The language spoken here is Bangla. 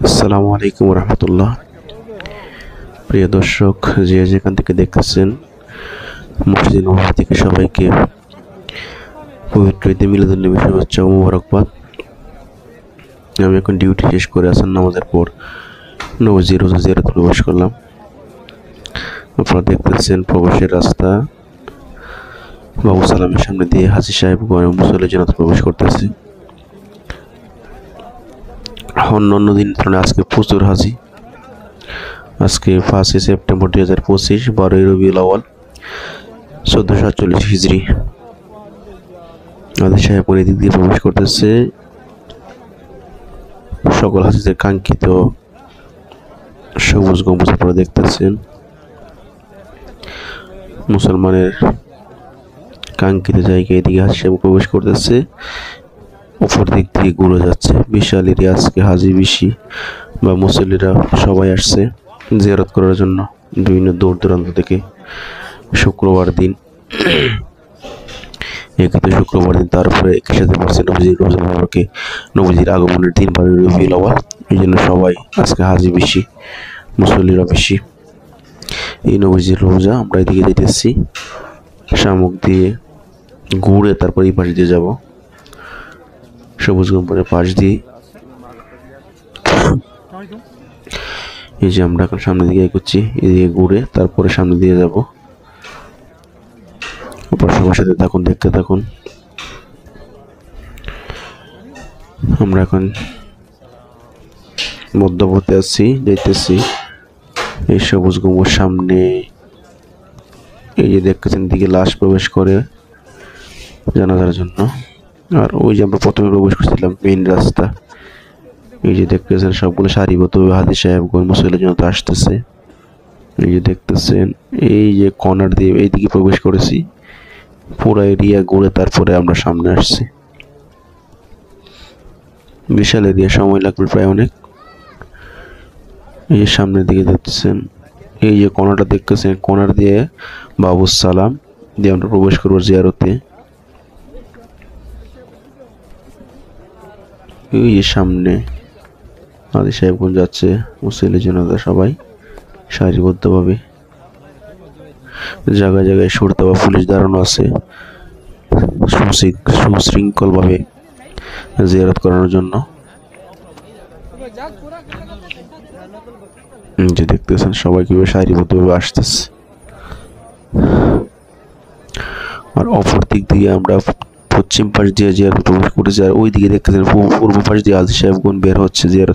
আসসালামু আলাইকুম রহমতুল্লাহ। প্রিয় দর্শক, যে যেখান থেকে দেখতেছেন, মসজিদ নববী থেকে সবাইকে পবিত্র ঈদে মিলাদুন্নবী শুভেচ্ছা ও মোবারকবাদ। আমি এখন ডিউটি শেষ করে আসেন নামাজের পর নবজি রোজা জিয়ারতে প্রবেশ করলাম। আপনারা দেখতেছেন প্রবেশের রাস্তা বাবু সালামের সামনে দিয়ে হাজী সাহেব মুসল্লি জান্নাতে প্রবেশ করতেছে। অন্যান্য দিন তুলনায় আজকে প্রচুর হাজি। আজকে 5 সেপ্টেম্বর 2025, 12 রবিউল আউয়াল 1447 হিজরি। হাজী সাহেব কোন দিক দিয়ে প্রবেশ করতেছে। সকল হাজিদের কাঙ্ক্ষিত সবুজ গম্বুজ আপনারা দেখতেছেন। মুসলমানের কাঙ্ক্ষিত জায়গায় এদিকে হাজী সাহেব প্রবেশ করতেছে, উপর দিক দিয়ে ঘুরে যাচ্ছে। বিশাল এরিয়া। আজকে হাজি বেশি বা মুসল্লিরা সবাই আসছে জিয়ারত করার জন্য বিভিন্ন দূর দূরান্ত থেকে। শুক্রবার দিন, শুক্রবার দিন, তারপরে একই সাথে পড়ছে নবীজির রোজা মোবারকে, নবীজির আগমনের দিন 12 রবিউল আউয়াল। এই জন্য সবাই আজকে হাজি বেশি, মুসল্লিরা বেশি। এই নবীজির রোজা আমরা এদিকে যেতেছি, শামুক দিয়ে ঘুরে তারপর এই পাশ দিয়ে যাব, সবুজ গম্বুজের পাশ দিয়ে। এই যে আমরা এখন সামনের দিকে এগোচ্ছি, এদিকে ঘুরে তারপরে সামনে দিয়ে যাব। সবার সাথে থাকুন, দেখতে থাকুন। আমরা এখন মধ্যপথে আছি, যাইতেছি এই সবুজ গম্বুজ সামনে। এই যে দেখতেছেন দিকে লাশ প্রবেশ করে জানাজার জন্য। আর ওই যে আমরা প্রথমে প্রবেশ করছিলাম মেইন রাস্তা, এই যে দেখতেছেন সবগুলো সারিবদ্ধভাবে হাজী সাহেবগণ মুসল্লির জন্য আসতেছে। এই যে দেখতেছেন, এই যে কর্নার দিয়ে এইদিকে প্রবেশ করেছি, পুরো এরিয়া ঘুরে তারপরে আমরা সামনে আসছি। বিশাল এরিয়া, সময় লাগবে প্রায় অনেক। এই যে সামনের দিকে দেখতেছেন, এই যে কর্নারটা দেখতেছেন, কর্নার দিয়ে বাবু সালাম দিয়ে আমরা প্রবেশ করবো জিয়ারতে। এই যে সামনে হাজী সাহেবগঞ্জ যাচ্ছে মুসল্লির জন্য, সবাই সারিবদ্ধভাবে। জায়গায় জায়গায় সুরতা বা পুলিশ দাঁড়ানো আছে সুশৃঙ্খলভাবে জিয়ারত করানোর জন্য। যে দেখতেছেন সবাই কিভাবে সারিবদ্ধভাবে আসতেছে। আর অপর দিক দিয়ে আমরা পশ্চিম পাশ দিয়ে জিয়ারত প্রবেশ করেছি, আর ওই দিকে দেখতেছেন পূর্ব পাশ দিয়ে হাজী সাহেবগঞ্জ বের হচ্ছে জিয়ারত।